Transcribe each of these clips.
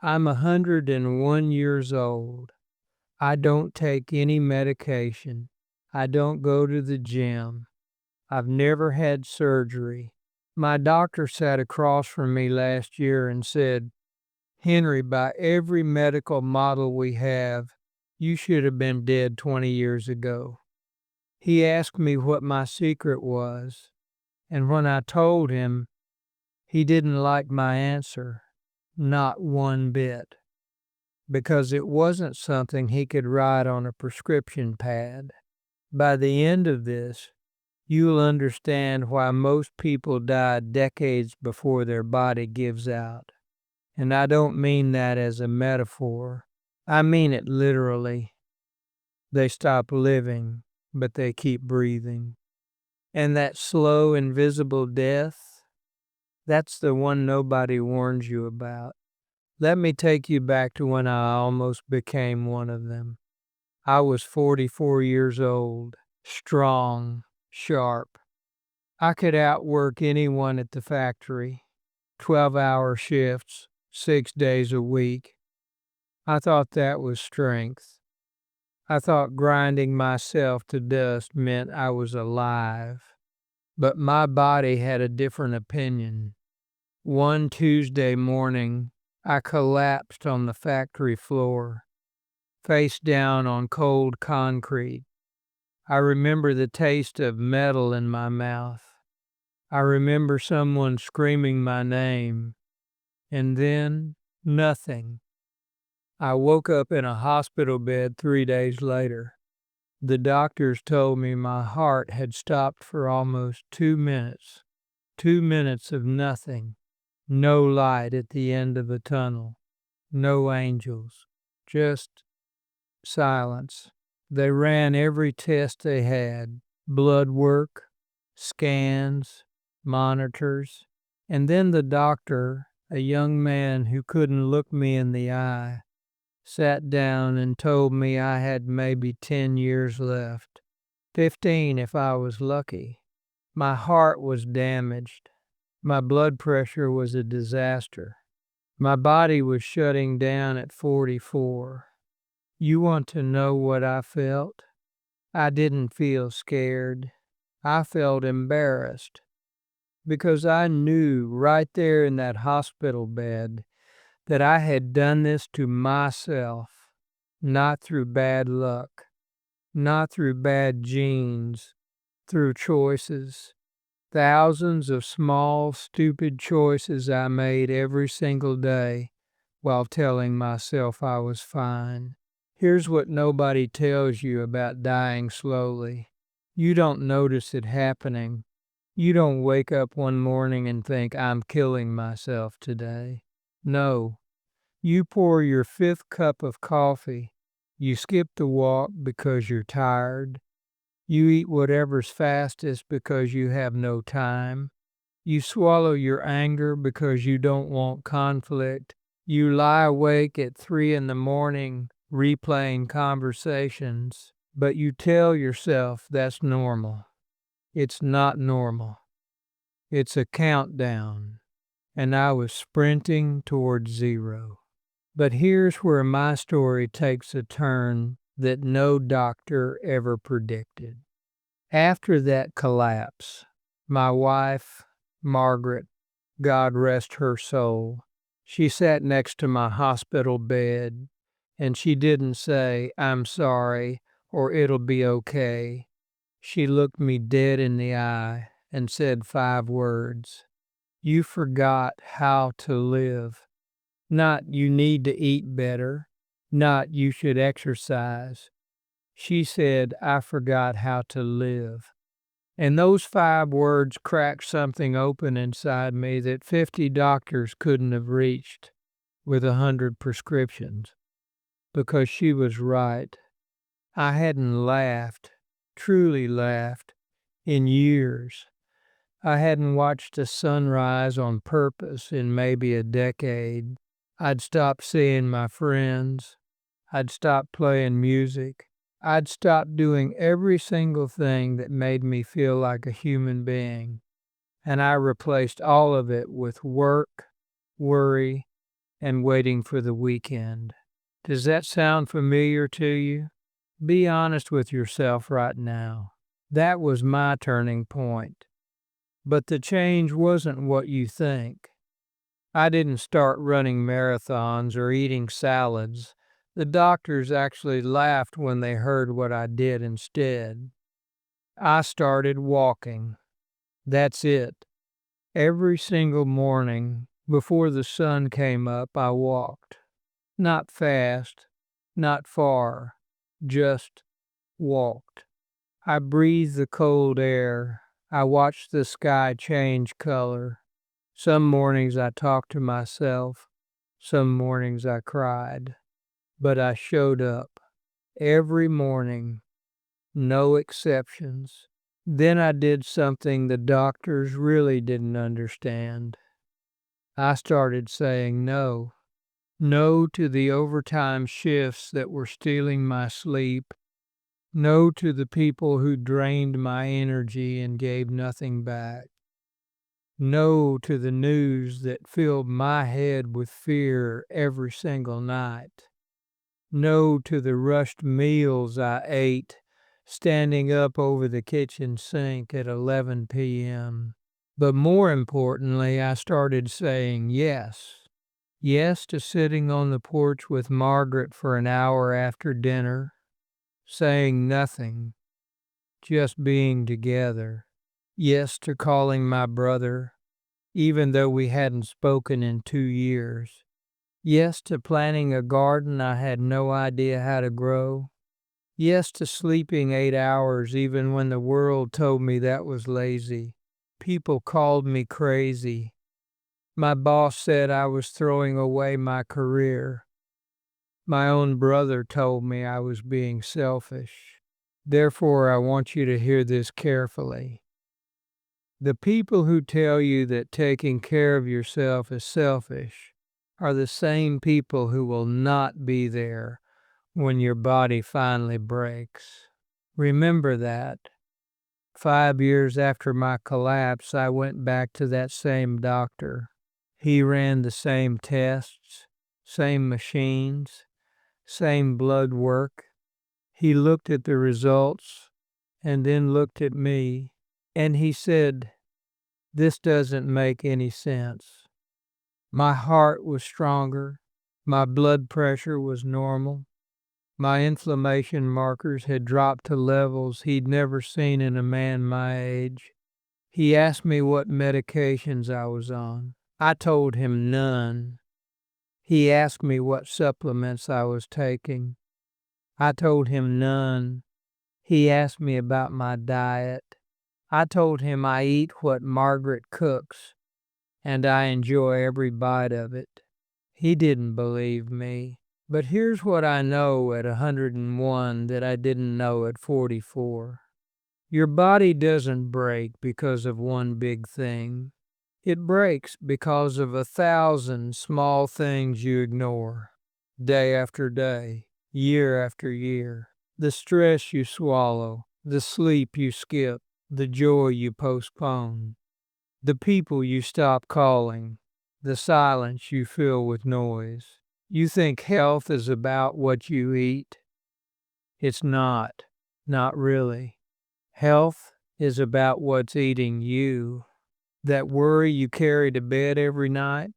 I'm 101 years old. I don't take any medication. I don't go to the gym. I've never had surgery. My doctor sat across from me last year and said, "Henry, by every medical model we have, you should have been dead 20 years ago." He asked me what my secret was, and when I told him, he didn't like my answer, not one bit, because it wasn't something he could write on a prescription pad. By the end of this, you'll understand why most people die decades before their body gives out. And I don't mean that as a metaphor. I mean it literally. They stop living, but they keep breathing. And that slow, invisible death, that's the one nobody warns you about. Let me take you back to when I almost became one of them. I was 44 years old, strong, sharp. I could outwork anyone at the factory, 12-hour shifts, 6 days a week. I thought that was strength. I thought grinding myself to dust meant I was alive. But my body had a different opinion. One Tuesday morning, I collapsed on the factory floor, face down on cold concrete. I remember the taste of metal in my mouth. I remember someone screaming my name, and then nothing. I woke up in a hospital bed 3 days later. The doctors told me my heart had stopped for almost 2 minutes. 2 minutes of nothing. No light at the end of the tunnel. No angels. Just silence. They ran every test they had. Blood work, scans, monitors. And then the doctor, a young man who couldn't look me in the eye, sat down and told me I had maybe 10 years left. 15 if I was lucky. My heart was damaged. My blood pressure was a disaster. My body was shutting down at 44. You want to know what I felt? I didn't feel scared. I felt embarrassed because I knew right there in that hospital bed that I had done this to myself, not through bad luck, not through bad genes, through choices. Thousands of small, stupid choices I made every single day while telling myself I was fine. Here's what nobody tells you about dying slowly. You don't notice it happening. You don't wake up one morning and think, "I'm killing myself today." No, you pour your fifth cup of coffee. You skip the walk because you're tired. You eat whatever's fastest because you have no time. You swallow your anger because you don't want conflict. You lie awake at 3 in the morning replaying conversations, but you tell yourself that's normal. It's not normal. It's a countdown, and I was sprinting towards zero. But here's where my story takes a turn that no doctor ever predicted. After that collapse, my wife, Margaret, God rest her soul, she sat next to my hospital bed, and she didn't say, "I'm sorry," or "it'll be okay." She looked me dead in the eye and said 5 words. "You forgot how to live." Not "you need to eat better," not "you should exercise." She said, "I forgot how to live." And those 5 words cracked something open inside me that 50 doctors couldn't have reached with 100 prescriptions. Because she was right. I hadn't laughed, truly laughed, in years. I hadn't watched the sunrise on purpose in maybe a decade. I'd stopped seeing my friends. I'd stopped playing music. I'd stopped doing every single thing that made me feel like a human being. And I replaced all of it with work, worry, and waiting for the weekend. Does that sound familiar to you? Be honest with yourself right now. That was my turning point. But the change wasn't what you think. I didn't start running marathons or eating salads. The doctors actually laughed when they heard what I did instead. I started walking. That's it. Every single morning before the sun came up, I walked. Not fast, not far, just walked. I breathed the cold air. I watched the sky change color. Some mornings I talked to myself. Some mornings I cried. But I showed up. Every morning, no exceptions. Then I did something the doctors really didn't understand. I started saying no. No to the overtime shifts that were stealing my sleep. No to the people who drained my energy and gave nothing back. No to the news that filled my head with fear every single night. No to the rushed meals I ate, standing up over the kitchen sink at 11 p.m. But more importantly, I started saying yes. Yes to sitting on the porch with Margaret for an hour after dinner, saying nothing, just being together. Yes to calling my brother, even though we hadn't spoken in 2 years. Yes to planting a garden I had no idea how to grow. Yes to sleeping 8 hours even when the world told me that was lazy. People called me crazy. My boss said I was throwing away my career. My own brother told me I was being selfish. Therefore, I want you to hear this carefully. The people who tell you that taking care of yourself is selfish are the same people who will not be there when your body finally breaks. Remember that. 5 years after my collapse, I went back to that same doctor. He ran the same tests, same machines, same blood work. He looked at the results and then looked at me, and he said, "This doesn't make any sense." My heart was stronger, my blood pressure was normal, my inflammation markers had dropped to levels he'd never seen in a man my age. He asked me what medications I was on. I told him none. He asked me what supplements I was taking. I told him none. He asked me about my diet. I told him I eat what Margaret cooks, and I enjoy every bite of it. He didn't believe me. But here's what I know at 101 that I didn't know at 44. Your body doesn't break because of one big thing. It breaks because of 1,000 small things you ignore, day after day, year after year. The stress you swallow, the sleep you skip, the joy you postpone, the people you stop calling, the silence you fill with noise. You think health is about what you eat? It's not. Not really. Health is about what's eating you. That worry you carry to bed every night,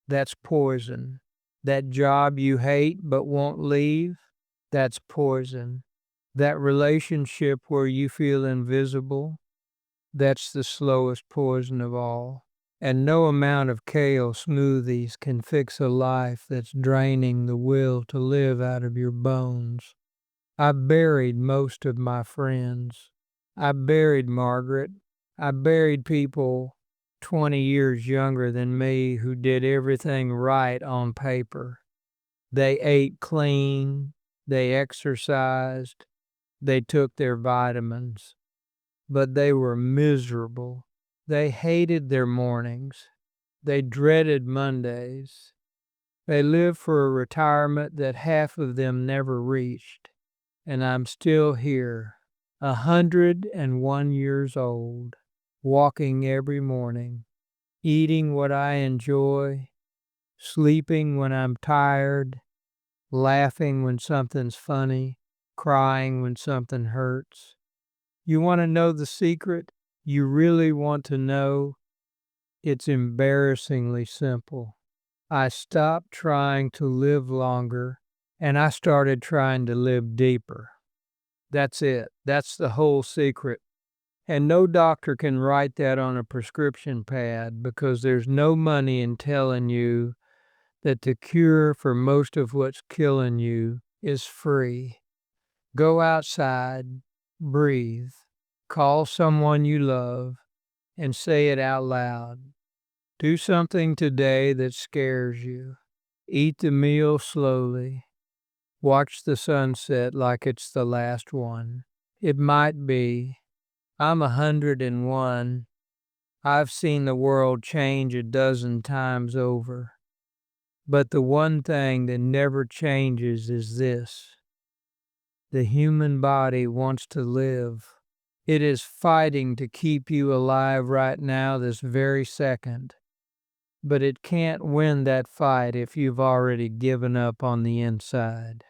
that's poison. That job you hate but won't leave, that's poison. That relationship where you feel invisible, that's the slowest poison of all. And no amount of kale smoothies can fix a life that's draining the will to live out of your bones. I buried most of my friends. I buried Margaret. I buried people 20 years younger than me who did everything right on paper. They ate clean, they exercised, they took their vitamins, but they were miserable. They hated their mornings. They dreaded Mondays. They lived for a retirement that half of them never reached. And I'm still here, 101 years old, walking every morning, eating what I enjoy, sleeping when I'm tired, laughing when something's funny, crying when something hurts. You want to know the secret? You really want to know? It's embarrassingly simple. I stopped trying to live longer and I started trying to live deeper. That's it. That's the whole secret. And no doctor can write that on a prescription pad because there's no money in telling you that the cure for most of what's killing you is free. Go outside, breathe, call someone you love, and say it out loud. Do something today that scares you. Eat the meal slowly. Watch the sunset like it's the last one. It might be. I'm 101. I've seen the world change a dozen times over. But the one thing that never changes is this: the human body wants to live. It is fighting to keep you alive right now, this very second. But it can't win that fight if you've already given up on the inside.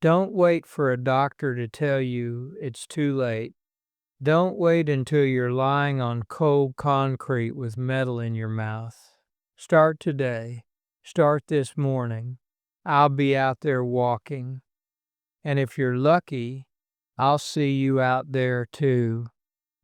Don't wait for a doctor to tell you it's too late. Don't wait until you're lying on cold concrete with metal in your mouth. Start today. Start this morning. I'll be out there walking. And if you're lucky, I'll see you out there too.